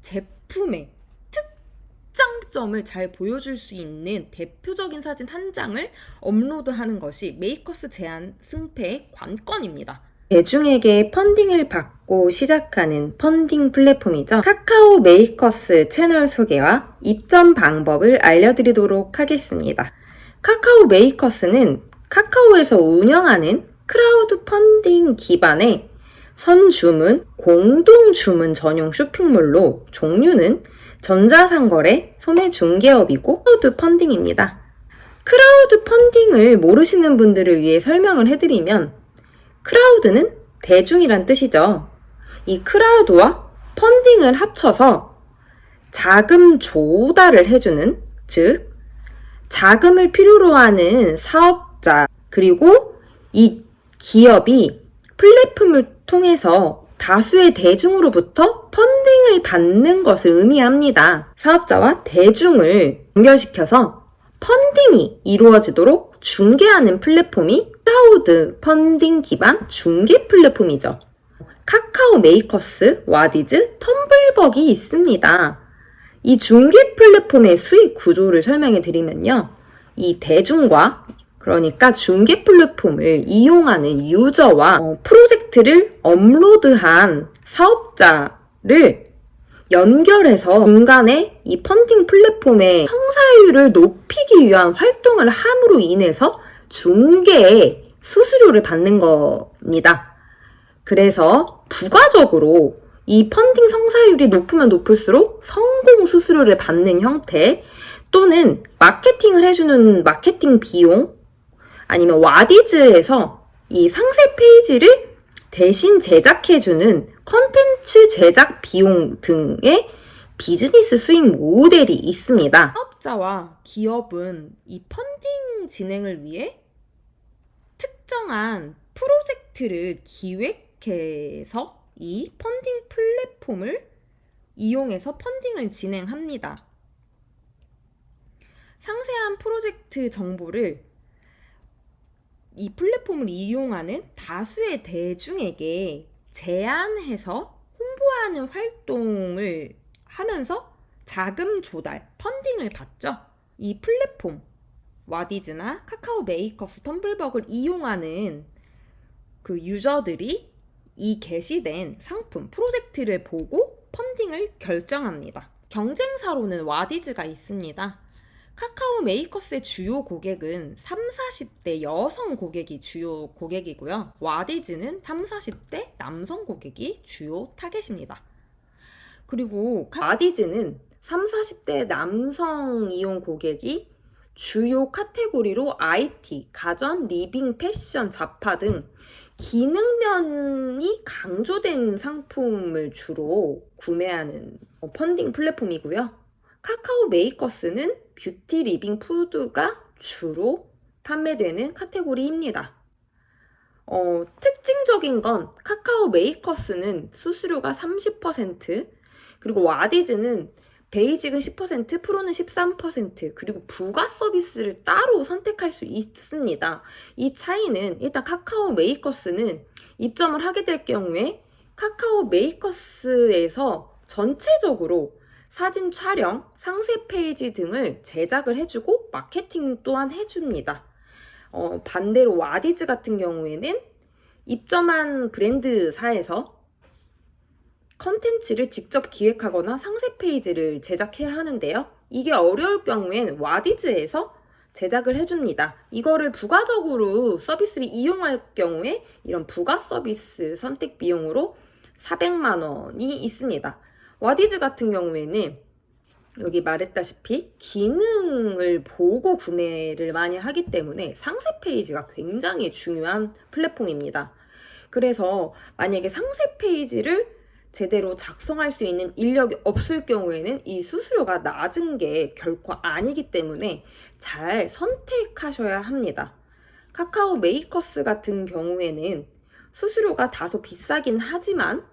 제품의 특장점을 잘 보여줄 수 있는 대표적인 사진 한 장을 업로드하는 것이 메이커스 제안 승패의 관건입니다. 대중에게 펀딩을 받고 시작하는 펀딩 플랫폼이죠. 카카오 메이커스 채널 소개와 입점 방법을 알려드리도록 하겠습니다. 카카오 메이커스는 카카오에서 운영하는 크라우드 펀딩 기반의 선주문, 공동주문 전용 쇼핑몰로 종류는 전자상거래, 소매중개업이고 크라우드 펀딩입니다. 크라우드 펀딩을 모르시는 분들을 위해 설명을 해드리면 크라우드는 대중이란 뜻이죠. 이 크라우드와 펀딩을 합쳐서 자금 조달을 해주는, 즉 자금을 필요로 하는 사업자, 그리고 이 기업이 플랫폼을 통해서 다수의 대중으로부터 펀딩을 받는 것을 의미합니다. 사업자와 대중을 연결시켜서 펀딩이 이루어지도록 중개하는 플랫폼이 크라우드 펀딩 기반 중개 플랫폼이죠. 카카오 메이커스, 와디즈, 텀블벅이 있습니다. 이 중개 플랫폼의 수익 구조를 설명해 드리면요. 이 대중과, 그러니까 중개 플랫폼을 이용하는 유저와 프로젝트를 업로드한 사업자를 연결해서 중간에 이 펀딩 플랫폼의 성사율을 높이기 위한 활동을 함으로 인해서 중개의 수수료를 받는 겁니다. 그래서 부가적으로 이 펀딩 성사율이 높으면 높을수록 성공 수수료를 받는 형태, 또는 마케팅을 해주는 마케팅 비용, 아니면 와디즈에서 이 상세 페이지를 대신 제작해주는 컨텐츠 제작 비용 등의 비즈니스 수익 모델이 있습니다. 사업자와 기업은 이 펀딩 진행을 위해 특정한 프로젝트를 기획해서 이 펀딩 플랫폼을 이용해서 펀딩을 진행합니다. 상세한 프로젝트 정보를 이 플랫폼을 이용하는 다수의 대중에게 제안해서 홍보하는 활동을 하면서 자금 조달, 펀딩을 받죠. 이 플랫폼, 와디즈나 카카오 메이커스, 텀블벅을 이용하는 그 유저들이 이 게시된 상품, 프로젝트를 보고 펀딩을 결정합니다. 경쟁사로는 와디즈가 있습니다. 카카오 메이커스의 주요 고객은 30, 40대 여성 고객이 주요 고객이고요. 와디즈는 30, 40대 남성 고객이 주요 타겟입니다. 그리고 와디즈는 30, 40대 남성 이용 고객이 주요 카테고리로 IT, 가전, 리빙, 패션, 잡화 등 기능면이 강조된 상품을 주로 구매하는 펀딩 플랫폼이고요. 카카오 메이커스는 뷰티, 리빙, 푸드가 주로 판매되는 카테고리입니다. 특징적인 건 카카오 메이커스는 수수료가 30%, 그리고 와디즈는 베이직은 10%, 프로는 13%, 그리고 부가 서비스를 따로 선택할 수 있습니다. 이 차이는 일단 카카오 메이커스는 입점을 하게 될 경우에 카카오 메이커스에서 전체적으로 사진 촬영, 상세 페이지 등을 제작을 해주고 마케팅 또한 해줍니다. 반대로 와디즈 같은 경우에는 입점한 브랜드사에서 컨텐츠를 직접 기획하거나 상세 페이지를 제작해야 하는데요. 이게 어려울 경우엔 와디즈에서 제작을 해줍니다. 이거를 부가적으로 서비스를 이용할 경우에 이런 부가 서비스 선택 비용으로 400만 원이 있습니다. 와디즈 같은 경우에는 여기 말했다시피 기능을 보고 구매를 많이 하기 때문에 상세 페이지가 굉장히 중요한 플랫폼입니다. 그래서 만약에 상세 페이지를 제대로 작성할 수 있는 인력이 없을 경우에는 이 수수료가 낮은 게 결코 아니기 때문에 잘 선택하셔야 합니다. 카카오 메이커스 같은 경우에는 수수료가 다소 비싸긴 하지만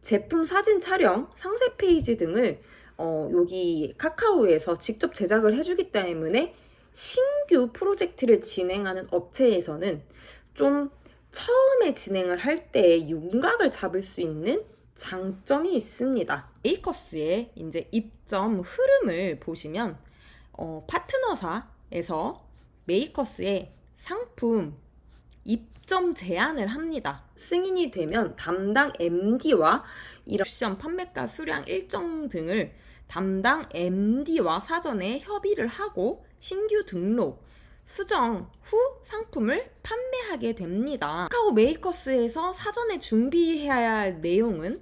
제품 사진 촬영, 상세 페이지 등을 여기 카카오에서 직접 제작을 해주기 때문에 신규 프로젝트를 진행하는 업체에서는 좀 처음에 진행을 할 때 윤곽을 잡을 수 있는 장점이 있습니다. 메이커스의 이제 입점 흐름을 보시면 파트너사에서 메이커스의 상품 입점 제한을 합니다. 승인이 되면 담당 MD와 이런 옵션 판매가 수량 일정 등을 담당 MD와 사전에 협의를 하고 신규 등록, 수정 후 상품을 판매하게 됩니다. 카카오 메이커스에서 사전에 준비해야 할 내용은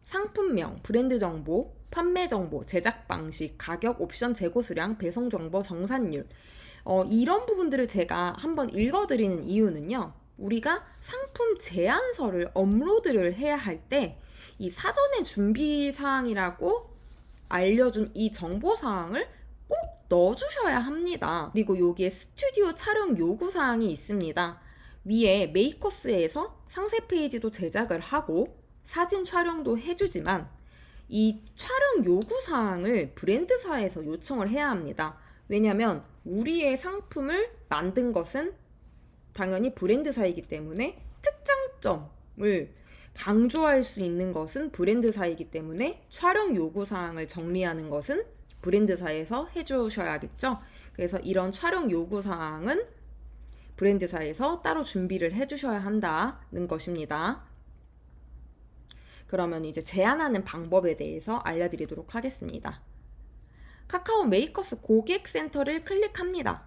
상품명, 브랜드 정보, 판매 정보, 제작 방식, 가격, 옵션 재고 수량, 배송 정보, 정산율. 이런 부분들을 제가 한번 읽어드리는 이유는요. 우리가 상품 제안서를 업로드를 해야 할 때 이 사전에 준비 사항이라고 알려준 이 정보 사항을 꼭 넣어주셔야 합니다. 그리고 여기에 스튜디오 촬영 요구 사항이 있습니다. 위에 메이커스에서 상세 페이지도 제작을 하고 사진 촬영도 해주지만 이 촬영 요구 사항을 브랜드사에서 요청을 해야 합니다. 왜냐하면 우리의 상품을 만든 것은 당연히 브랜드사이기 때문에 특장점을 강조할 수 있는 것은 브랜드사이기 때문에 촬영 요구사항을 정리하는 것은 브랜드사에서 해주셔야겠죠. 그래서 이런 촬영 요구사항은 브랜드사에서 따로 준비를 해주셔야 한다는 것입니다. 그러면 이제 제안하는 방법에 대해서 알려드리도록 하겠습니다. 카카오 메이커스 고객센터를 클릭합니다.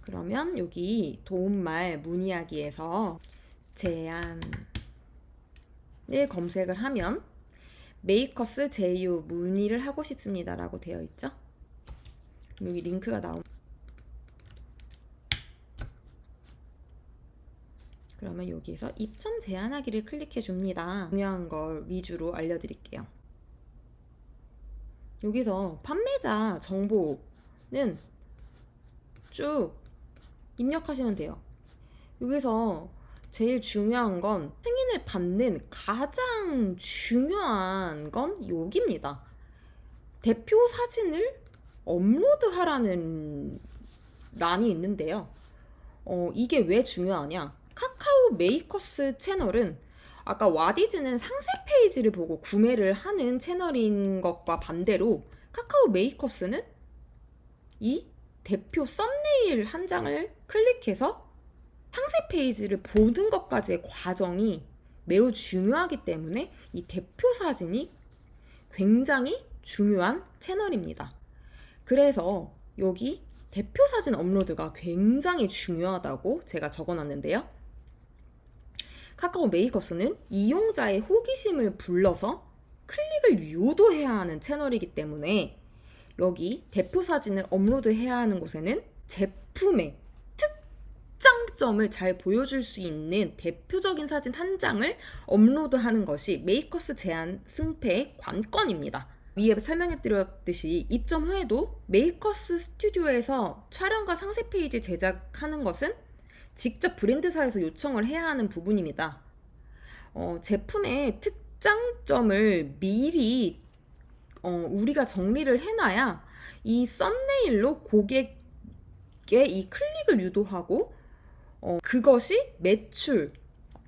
그러면 여기 도움말 문의하기에서 제안을 검색을 하면 메이커스 제휴 문의를 하고 싶습니다 라고 되어 있죠. 여기 링크가 나옵니다. 그러면 여기에서 입점 제안하기를 클릭해 줍니다. 중요한 걸 위주로 알려드릴게요. 여기서 판매자 정보는 쭉 입력하시면 돼요. 여기서 제일 중요한 건 승인을 받는 가장 중요한 건 여기입니다. 대표 사진을 업로드하라는 란이 있는데요. 이게 왜 중요하냐? 카카오 메이커스 채널은 아까 와디즈는 상세 페이지를 보고 구매를 하는 채널인 것과 반대로 카카오 메이커스는 이 대표 썸네일 한 장을 클릭해서 상세 페이지를 보는 것까지의 과정이 매우 중요하기 때문에 이 대표 사진이 굉장히 중요한 채널입니다. 그래서 여기 대표 사진 업로드가 굉장히 중요하다고 제가 적어놨는데요. 카카오 메이커스는 이용자의 호기심을 불러서 클릭을 유도해야 하는 채널이기 때문에 여기 대표 사진을 업로드해야 하는 곳에는 제품의 특장점을 잘 보여줄 수 있는 대표적인 사진 한 장을 업로드하는 것이 메이커스 제안 승패의 관건입니다. 위에 설명해드렸듯이 입점 후에도 메이커스 스튜디오에서 촬영과 상세 페이지 제작하는 것은 직접 브랜드사에서 요청을 해야 하는 부분입니다. 제품의 특장점을 미리 우리가 정리를 해놔야 이 썸네일로 고객의 이 클릭을 유도하고 그것이 매출,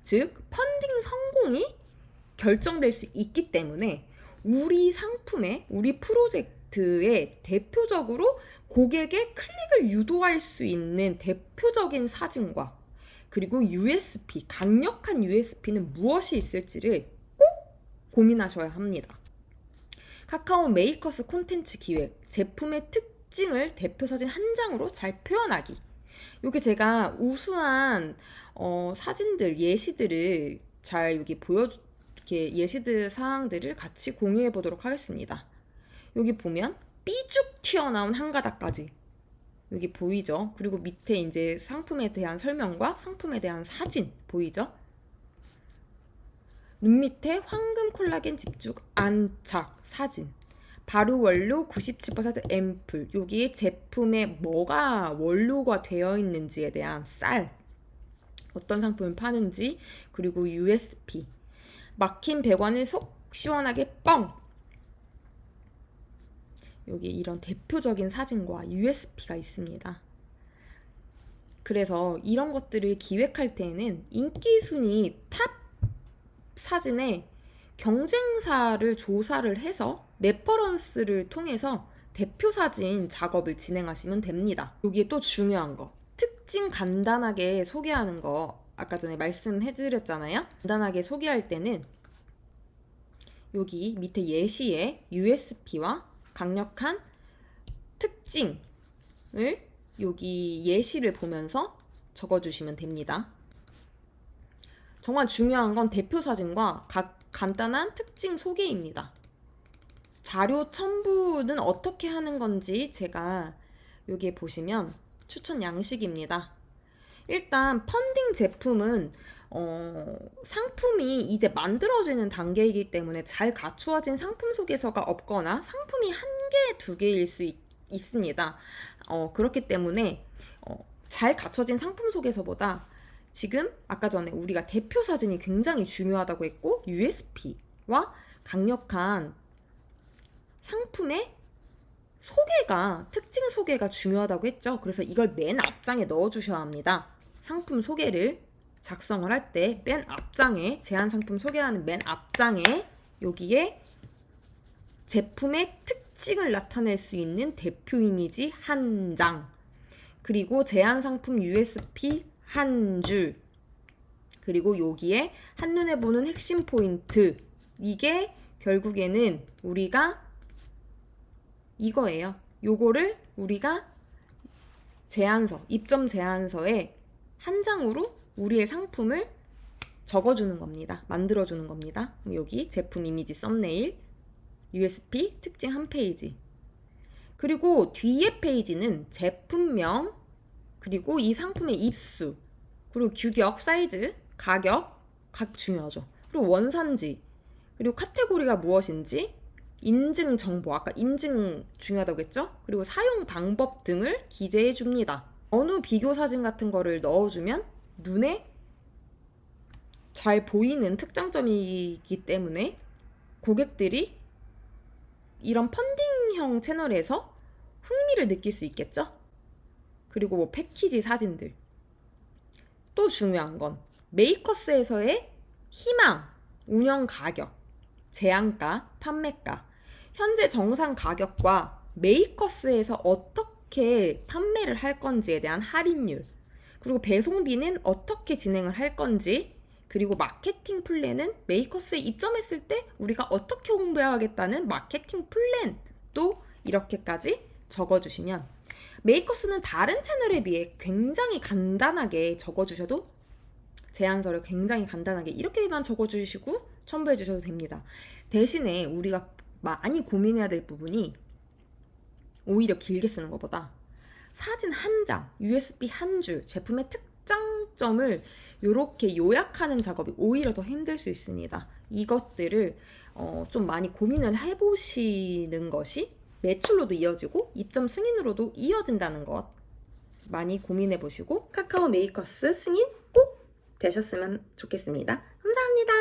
즉 펀딩 성공이 결정될 수 있기 때문에 우리 상품의, 우리 프로젝트의 대표적으로 고객의 클릭을 유도할 수 있는 대표적인 사진과 그리고 USP, 강력한 USP는 무엇이 있을지를 꼭 고민하셔야 합니다. 카카오 메이커스 콘텐츠 기획, 제품의 특징을 대표 사진 한 장으로 잘 표현하기. 여기 제가 우수한 사진들, 예시들을 잘 여기 이렇게 예시들 사항들을 같이 공유해 보도록 하겠습니다. 여기 보면 삐죽 튀어나온 한 가닥까지 여기 보이죠? 그리고 밑에 이제 상품에 대한 설명과 상품에 대한 사진 보이죠? 눈 밑에 황금 콜라겐 집중 안착 사진, 발효 원료 97% 앰플, 여기에 제품에 뭐가 원료가 되어 있는지에 대한 쌀, 어떤 상품을 파는지, 그리고 USP, 막힌 배관을 속 시원하게 뻥, 여기 이런 대표적인 사진과 USP가 있습니다. 그래서 이런 것들을 기획할 때에는 인기 순위 탑 사진에 경쟁사를 조사를 해서 레퍼런스를 통해서 대표 사진 작업을 진행하시면 됩니다. 여기에 또 중요한 거, 특징 간단하게 소개하는 거 아까 전에 말씀해드렸잖아요. 간단하게 소개할 때는 여기 밑에 예시에 USP와 강력한 특징을 여기 예시를 보면서 적어주시면 됩니다. 정말 중요한 건 대표 사진과 각 간단한 특징 소개입니다. 자료 첨부는 어떻게 하는 건지 제가 여기에 보시면 추천 양식입니다. 일단 펀딩 제품은 상품이 이제 만들어지는 단계이기 때문에 잘 갖추어진 상품 소개서가 없거나 상품이 한 개, 두 개일 수 있습니다. 그렇기 때문에 잘 갖춰진 상품 소개서보다 지금 아까 전에 우리가 대표 사진이 굉장히 중요하다고 했고 USP와 강력한 상품의 소개가, 특징 소개가 중요하다고 했죠. 그래서 이걸 맨 앞장에 넣어주셔야 합니다. 상품 소개를 작성을 할 때 맨 앞장에, 제한 상품 소개하는 맨 앞장에 여기에 제품의 특징을 나타낼 수 있는 대표 이미지 한 장, 그리고 제한 상품 USP 한 줄, 그리고 여기에 한눈에 보는 핵심 포인트, 이게 결국에는 우리가 이거예요. 요거를 우리가 제안서, 입점 제안서에 한 장으로 우리의 상품을 적어주는 겁니다. 만들어주는 겁니다. 여기 제품 이미지 썸네일, USP 특징 한 페이지. 그리고 뒤에 페이지는 제품명, 그리고 이 상품의 입수, 그리고 규격, 사이즈, 가격, 각 중요하죠. 그리고 원산지, 그리고 카테고리가 무엇인지, 인증 정보, 아까 인증 중요하다고 했죠? 그리고 사용 방법 등을 기재해 줍니다. 어느 비교 사진 같은 거를 넣어주면 눈에 잘 보이는 특장점이기 때문에 고객들이 이런 펀딩형 채널에서 흥미를 느낄 수 있겠죠? 그리고 뭐 패키지 사진들. 또 중요한 건 메이커스에서의 희망, 운영 가격, 제한가, 판매가, 현재 정상 가격과 메이커스에서 어떻게 판매를 할 건지에 대한 할인율, 그리고 배송비는 어떻게 진행을 할 건지, 그리고 마케팅 플랜은 메이커스에 입점했을 때 우리가 어떻게 홍보하겠다는 마케팅 플랜도 이렇게까지 적어주시면, 메이커스는 다른 채널에 비해 굉장히 간단하게 적어주셔도, 제안서를 굉장히 간단하게 이렇게만 적어주시고 첨부해 주셔도 됩니다. 대신에 우리가 많이 고민해야 될 부분이, 오히려 길게 쓰는 것보다 사진 한 장, USB 한 줄, 제품의 특장점을 이렇게 요약하는 작업이 오히려 더 힘들 수 있습니다. 이것들을 좀 많이 고민을 해보시는 것이 매출로도 이어지고 입점 승인으로도 이어진다는 것 많이 고민해 보시고 카카오 메이커스 승인 꼭 되셨으면 좋겠습니다. 감사합니다.